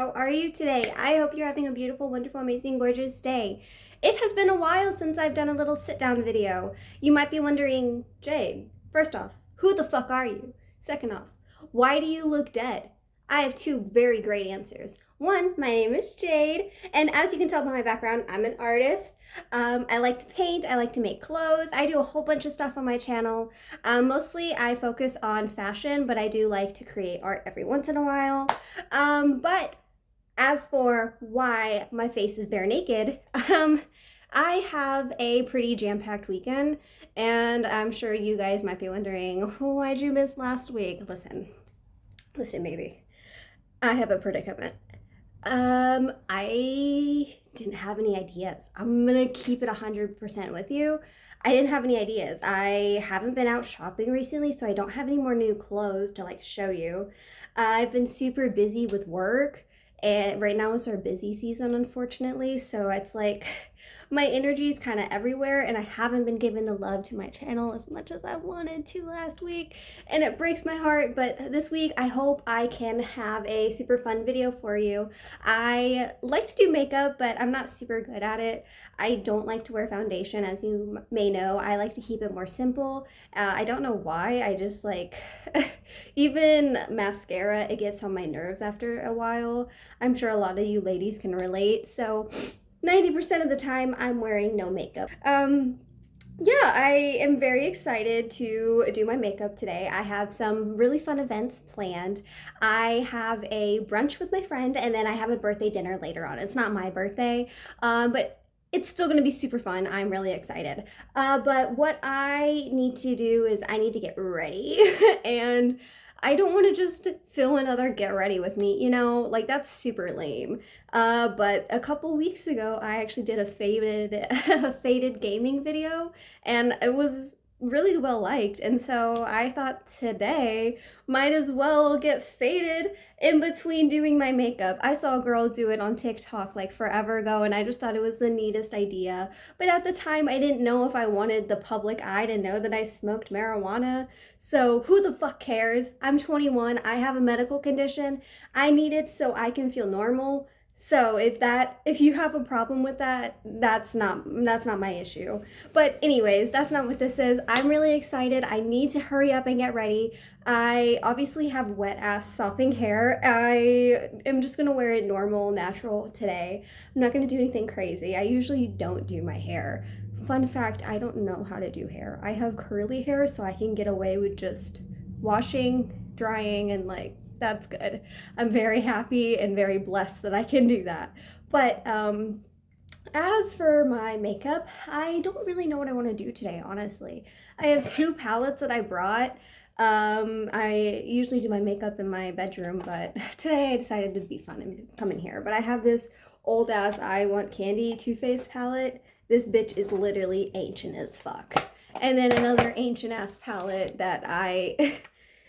How are you today? I hope you're having a beautiful, wonderful, amazing, gorgeous day. It has been a while since I've done a little sit-down video. You might be wondering, Jade, first off, who the fuck are you? Second off, why do you look dead? I have two very great answers. One, my name is Jade, and as you can tell by my background, I'm an artist. I like to paint, I like to make clothes, I do a whole bunch of stuff on my channel. Mostly I focus on fashion, but I do like to create art every once in a while. But as for why my face is bare naked, I have a pretty jam-packed weekend, and I'm sure you guys might be wondering, why'd you miss last week? Listen, baby. I have a predicament. I didn't have any ideas. I'm gonna keep it 100% with you. I didn't have any ideas. I haven't been out shopping recently, so I don't have any more new clothes to like show you. I've been super busy with work, and right now is our busy season, unfortunately, so it's like my energy is kind of everywhere, and I haven't been giving the love to my channel as much as I wanted to last week, and it breaks my heart. But this week I hope I can have a super fun video for you. I like to do makeup, but I'm not super good at it. I don't like to wear foundation, as you may know. I like to keep it more simple. I don't know why, I just like even mascara, it gets on my nerves after a while. I'm sure a lot of you ladies can relate. So 90% of the time I'm wearing no makeup. Yeah, I am very excited to do my makeup today. I have some really fun events planned. I have a brunch with my friend, and then I have a birthday dinner later on. It's not my birthday, but it's still gonna be super fun. I'm really excited. But what I need to do is I need to get ready and I don't want to just film another get ready with me, you know, like that's super lame. But a couple weeks ago, I actually did a faded gaming video, and it was really well liked. And so I thought today might as well get faded in between doing my makeup. I saw a girl do it on TikTok like forever ago, and I just thought it was the neatest idea. But at the time, I didn't know if I wanted the public eye to know that I smoked marijuana. So who the fuck cares? I'm 21, I have a medical condition. I need it so I can feel normal. So if you have a problem with that, that's not my issue. But anyways, that's not what this is. I'm really excited. I need to hurry up and get ready. I obviously have wet ass sopping hair. I am just gonna wear it normal, natural today. I'm not gonna do anything crazy. I usually don't do my hair. Fun fact, I don't know how to do hair. I have curly hair, so I can get away with just washing, drying, and like, that's good. I'm very happy and very blessed that I can do that. But as for my makeup, I don't really know what I want to do today, honestly. I have two palettes that I brought. I usually do my makeup in my bedroom, but today I decided it'd be fun and come in here. But I have this old ass I Want Candy Too Faced palette. This bitch is literally ancient as fuck. And then another ancient ass palette that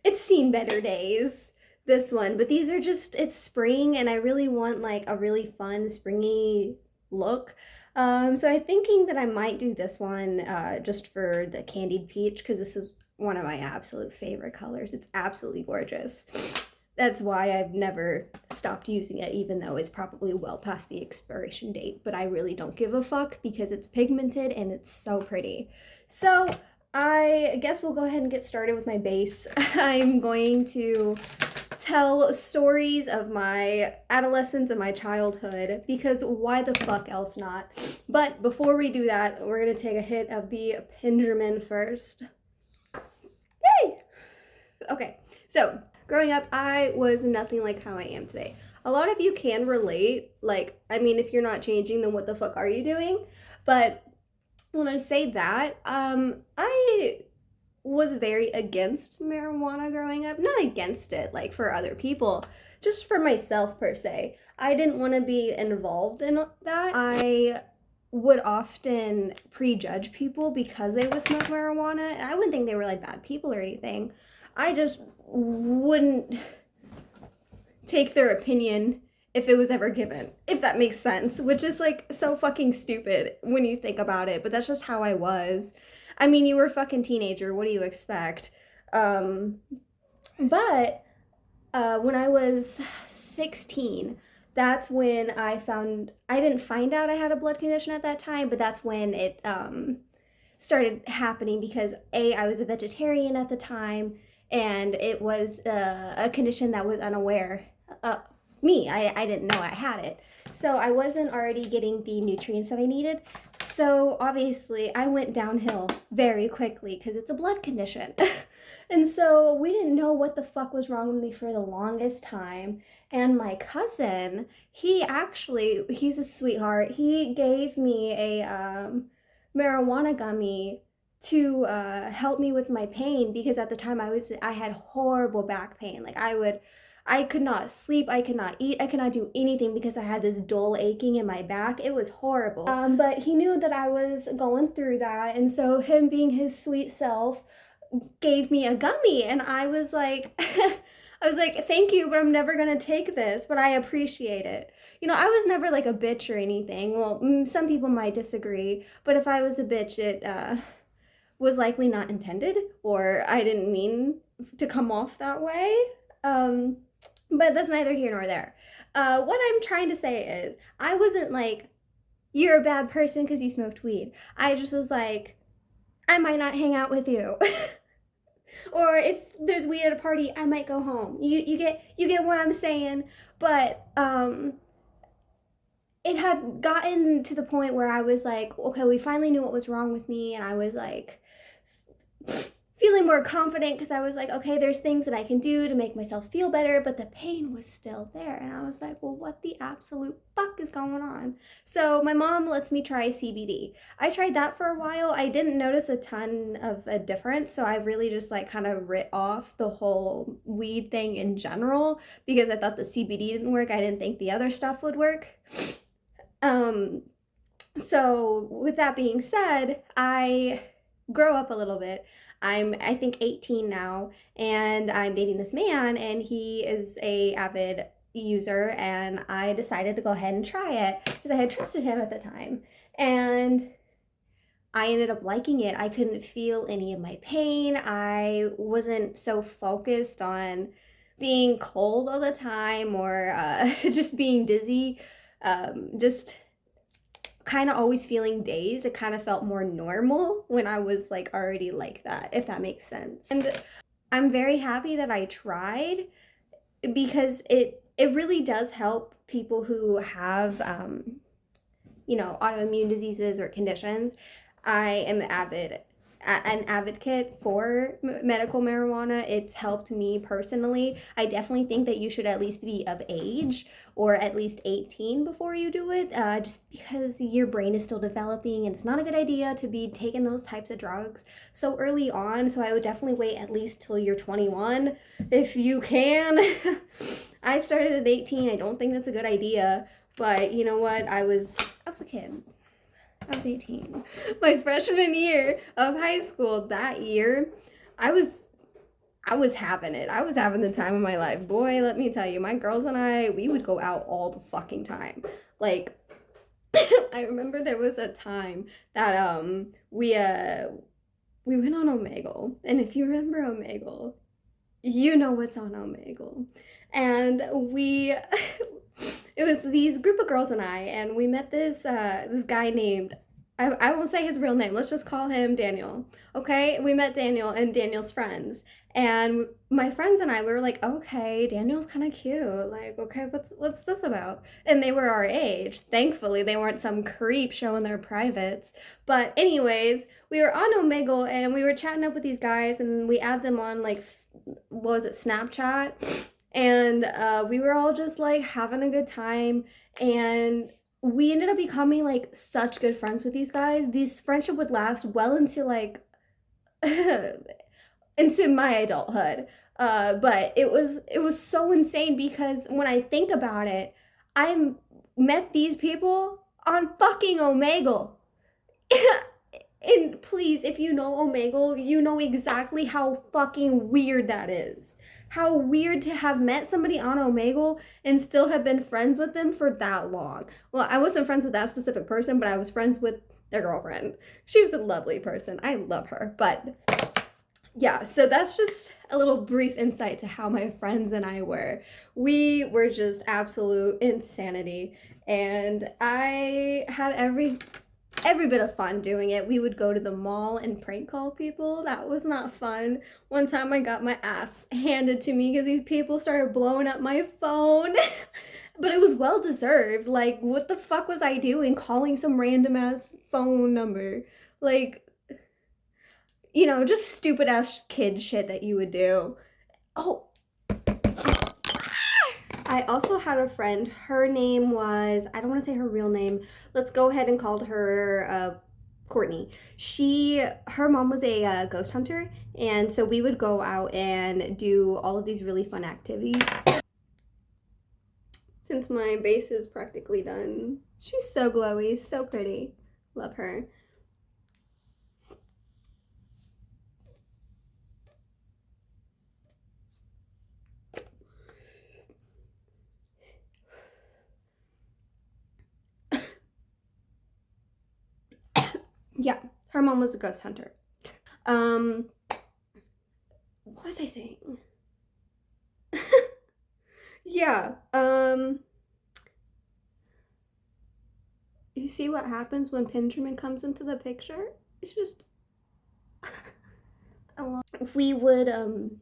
it's seen better days. This one, but these are just, it's spring and I really want like a really fun springy look. So I'm thinking that I might do this one just for the candied peach, because this is one of my absolute favorite colors. It's absolutely gorgeous. That's why I've never stopped using it, even though it's probably well past the expiration date, but I really don't give a fuck because it's pigmented and it's so pretty. So I guess we'll go ahead and get started with my base. I'm going to tell stories of my adolescence and my childhood, because why the fuck else not? But before we do that, we're gonna take a hit of the Pingerman first. Yay! Okay, so growing up, I was nothing like how I am today. A lot of you can relate, like, I mean, if you're not changing, then what the fuck are you doing? But when I say that, I was very against marijuana growing up. Not against it, like, for other people, just for myself per se. I didn't want to be involved in that. I would often prejudge people because they would smoke marijuana, and I wouldn't think they were like bad people or anything. I just wouldn't take their opinion if it was ever given, if that makes sense, which is like so fucking stupid when you think about it, but that's just how I was. I mean, you were a fucking teenager, what do you expect? But when I was 16, that's when I didn't find out I had a blood condition at that time, but that's when it started happening because I was a vegetarian at the time, and it was a condition that was unaware of me. I didn't know I had it, so I wasn't already getting the nutrients that I needed. So obviously I went downhill very quickly because it's a blood condition. And so we didn't know what the fuck was wrong with me for the longest time. And my cousin, he's a sweetheart. He gave me a marijuana gummy to help me with my pain, because at the time I had horrible back pain. Like I could not sleep, I could not eat, I could not do anything because I had this dull aching in my back. It was horrible. But he knew that I was going through that, and so him being his sweet self gave me a gummy, and I was like I was like, thank you, but I'm never gonna take this, but I appreciate it. You know, I was never like a bitch or anything. Well, some people might disagree, but if I was a bitch, it was likely not intended, or I didn't mean to come off that way. But that's neither here nor there. What I'm trying to say is, I wasn't like, you're a bad person because you smoked weed. I just was like, I might not hang out with you. Or if there's weed at a party, I might go home. You get what I'm saying? But it had gotten to the point where I was like, okay, we finally knew what was wrong with me, and I was like feeling more confident because I was like, okay, there's things that I can do to make myself feel better, but the pain was still there. And I was like, well, what the absolute fuck is going on? So my mom lets me try CBD. I tried that for a while. I didn't notice a ton of a difference, so I really just like kind of writ off the whole weed thing in general because I thought the CBD didn't work. I didn't think the other stuff would work. So with that being said, I grow up a little bit. I think 18 now, and I'm dating this man, and he is a avid user, and I decided to go ahead and try it because I had trusted him at the time, and I ended up liking it. I couldn't feel any of my pain. I wasn't so focused on being cold all the time or just being dizzy. Just kind of always feeling dazed. It kind of felt more normal when I was like already like that, if that makes sense. And I'm very happy that I tried because it really does help people who have autoimmune diseases or conditions. I am an advocate for medical marijuana. It's helped me personally. I definitely think that you should at least be of age, or at least 18 before you do it, just because your brain is still developing, and it's not a good idea to be taking those types of drugs so early on. So I would definitely wait at least till you're 21 if you can. I started at 18. I don't think that's a good idea, but you know what? I was a kid. I was 18. My freshman year of high school, that year, I was having it. I was having the time of my life. Boy, let me tell you, my girls and I, we would go out all the fucking time. Like, I remember there was a time that we went on Omegle. And if you remember Omegle, you know what's on Omegle. And it was these group of girls and we met this guy named, I won't say his real name, let's just call him Daniel. Okay, we met Daniel and Daniel's friends, and my friends and I, we were like, okay, Daniel's kind of cute, like, okay, what's this about? And they were our age. Thankfully they weren't some creep showing their privates. But anyways, we were on Omegle and we were chatting up with these guys, and we add them on like, what was it, Snapchat? And we were all just like having a good time, and we ended up becoming like such good friends with these guys. This friendship would last well into like into my adulthood. But it was so insane because when I think about it, I met these people on fucking Omegle. And please, if you know Omegle, you know exactly how fucking weird that is. How weird to have met somebody on Omegle and still have been friends with them for that long. Well, I wasn't friends with that specific person, but I was friends with their girlfriend. She was a lovely person. I love her. But Yeah, so that's just a little brief insight to how my friends and I were. We were just absolute insanity, and I had every bit of fun doing it. We would go to the mall and prank call people. That was not fun. One time I got my ass handed to me because these people started blowing up my phone. But it was well deserved. Like, what the fuck was I doing calling some random ass phone number? Like, just stupid ass kid shit that you would do. Oh, I also had a friend. Her name was, I don't want to say her real name. Let's go ahead and call her Courtney. Her mom was a ghost hunter, and so we would go out and do all of these really fun activities. Since my base is practically done, she's so glowy, so pretty. Love her. Yeah, her mom was a ghost hunter. Um, what was I saying? Yeah. You see what happens when Benjamin comes into the picture? It's just a lot. We would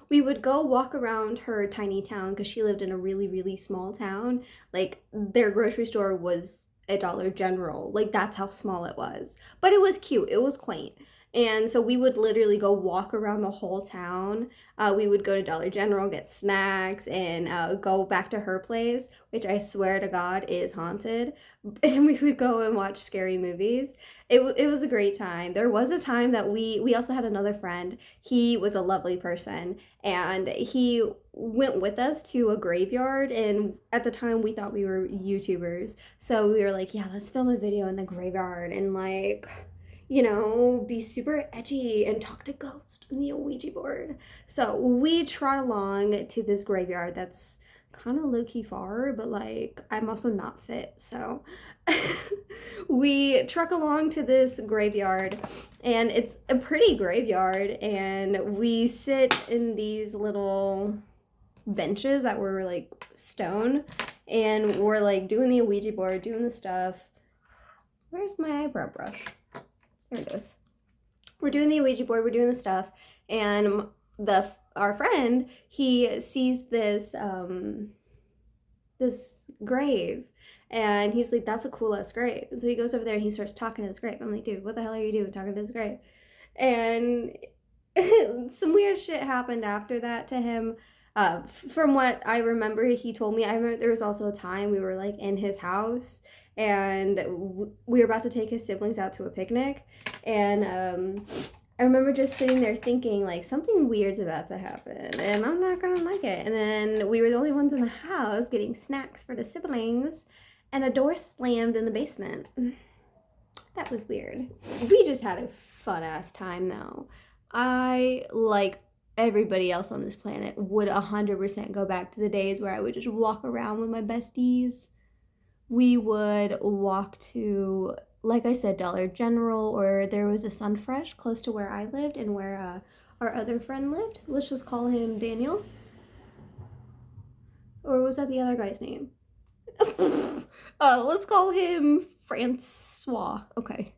we would go walk around her tiny town because she lived in a really really small town. Like their grocery store was a Dollar General. Like that's how small it was. But it was cute. It was quaint. And so we would literally go walk around the whole town. We would go to Dollar General, get snacks, and go back to her place, which I swear to God is haunted. And we would go and watch scary movies. It was a great time. There was a time that we also had another friend. He was a lovely person, and he went with us to a graveyard, and at the time we thought we were YouTubers. So we were like, yeah, let's film a video in the graveyard and like be super edgy and talk to ghosts on the Ouija board. So we trot along to this graveyard that's kind of low key far, but like I'm also not fit. So we truck along to this graveyard, and it's a pretty graveyard, and we sit in these little benches that were like stone, and we're like doing the Ouija board, doing the stuff. Where's my eyebrow brush? There it is. We're doing the Ouija board, we're doing the stuff, and our friend, he sees this grave, and he was like, that's a cool ass grave. And so he goes over there and he starts talking to this grave. I'm like, dude, what the hell are you doing talking to this grave? And some weird shit happened after that to him. From what I remember, he told me, I remember there was also a time we were like in his house, and we were about to take his siblings out to a picnic, and I remember just sitting there thinking like something weird's about to happen and I'm not gonna like it. And then we were the only ones in the house getting snacks for the siblings, and a door slammed in the basement. That was weird. We just had a fun ass time though. I, like everybody else on this planet, would 100% go back to the days where I would just walk around with my besties. We would walk to, like I said, Dollar General, or there was a Sunfresh close to where I lived and where our other friend lived. Let's just call him Daniel. Or was that the other guy's name? Let's call him Francois. Okay.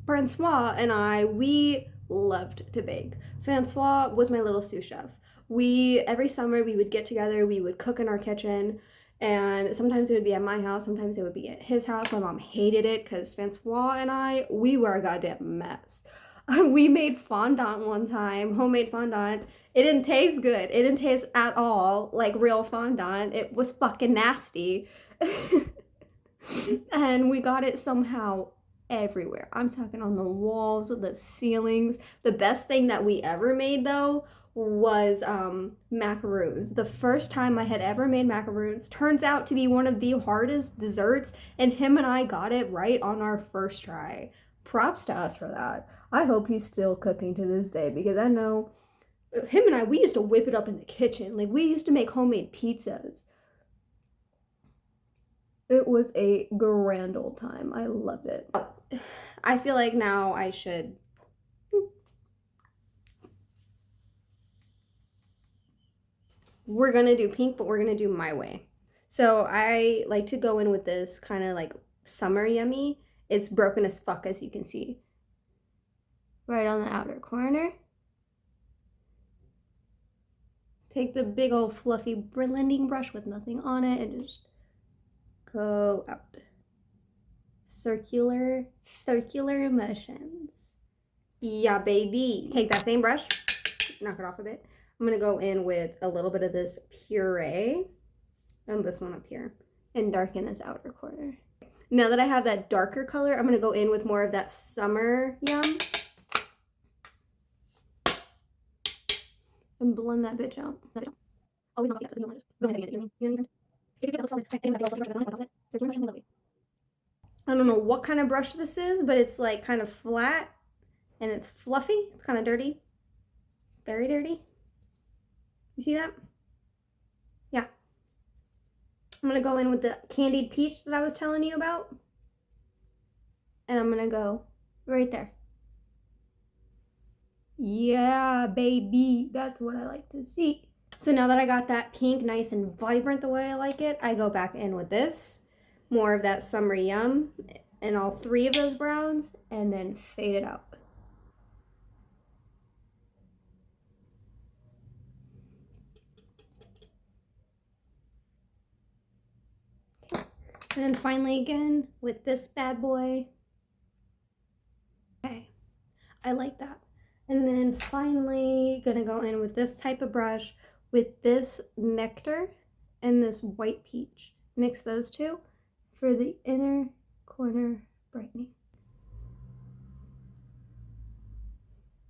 Francois and I, we loved to bake. Francois was my little sous chef. Every summer, we would get together, we would cook in our kitchen, and sometimes it would be at my house, sometimes it would be at his house. My mom hated it because Francois and I, we were a goddamn mess. We made fondant one time, homemade fondant. It didn't taste good. It didn't taste at all like real fondant. It was fucking nasty. And we got it somehow everywhere. I'm talking on the walls, the ceilings. The best thing that we ever made though was macaroons. The first time I had ever made macaroons turns out to be one of the hardest desserts, and him and I got it right on our first try. Props to us for that. I hope he's still cooking to this day because I know him and I, we used to whip it up in the kitchen. Like we used to make homemade pizzas. It was a grand old time. I loved it. I feel like now I should we're gonna do pink, but we're gonna do my way. So I like to go in with this kind of like summer yummy. It's broken as fuck, as you can see. Right on the outer corner. Take the big old fluffy blending brush with nothing on it and just go out. Circular motions. Yeah, baby. Take that same brush, knock it off a bit. I'm gonna go in with a little bit of this puree and this one up here and darken this outer corner. Now that I have that darker color, I'm gonna go in with more of that summer yum and blend that bitch out. Always not the so just go ahead and get it. You know what I mean? I don't know what kind of brush this is, but it's like kind of flat and it's fluffy. It's kind of dirty. Very dirty. You see that? Yeah. I'm gonna go in with the candied peach that I was telling you about. And I'm gonna go right there. Yeah, baby. That's what I like to see. So now that I got that pink nice and vibrant the way I like it, I go back in with this. More of that summer yum and all three of those browns and then fade it out. Okay. And then finally again with this bad boy. Okay, I like that. And then finally gonna go in with this type of brush with this nectar and this white peach. Mix those two for the inner corner brightening.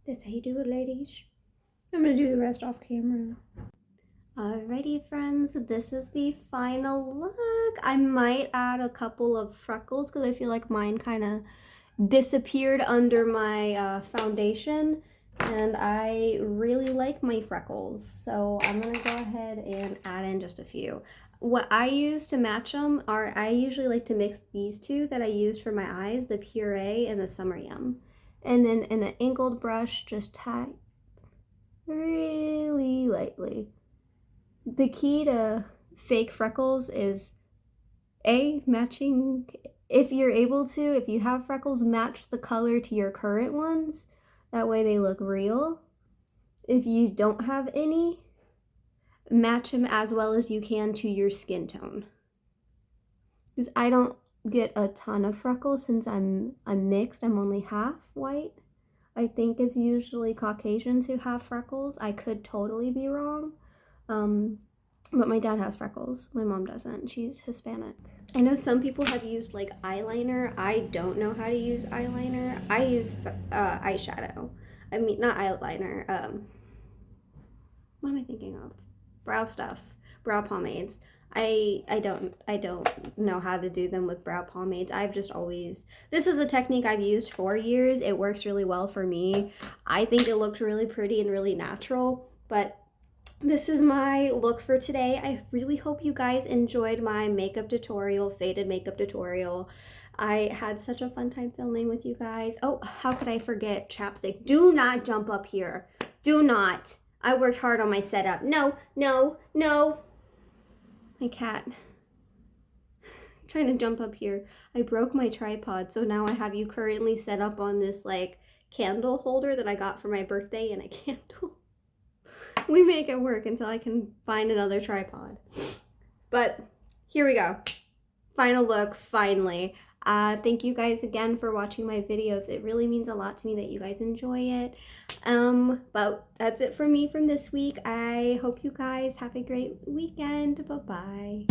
That's how you do it, ladies. I'm gonna do the rest off camera. Alrighty, friends, this is the final look. I might add a couple of freckles because I feel like mine kind of disappeared under my foundation, and I really like my freckles, so I'm gonna go ahead and add in just a few. What I use to match them are, I usually like to mix these two that I use for my eyes, the puree and the summer yum, and then in an angled brush just tap really lightly. The key to fake freckles is matching. If you're able to, if you have freckles, match the color to your current ones. That way they look real. If you don't have any, match them as well as you can to your skin tone. Because I don't get a ton of freckles since I'm mixed. I'm only half white. I think it's usually Caucasians who have freckles. I could totally be wrong. But my dad has freckles. My mom doesn't. She's Hispanic. I know some people have used like eyeliner. I don't know how to use eyeliner. I use eyeshadow. I mean, not eyeliner. What am I thinking of? Brow stuff. Brow pomades. I don't know how to do them with brow pomades. I've just always, this is a technique I've used for years. It works really well for me. I think it looks really pretty and really natural, but this is my look for today. I really hope you guys enjoyed my makeup tutorial, faded makeup tutorial. I had such a fun time filming with you guys. Oh, how could I forget chapstick? Do not jump up here. Do not. I worked hard on my setup. No, no, no. My cat. Trying to jump up here. I broke my tripod, so now I have you currently set up on this like candle holder that I got for my birthday and a candle. We make it work until I can find another tripod. But here we go. Final look, finally. Thank you guys again for watching my videos. It really means a lot to me that you guys enjoy it. But that's it for me from this week. I hope you guys have a great weekend. Bye-bye.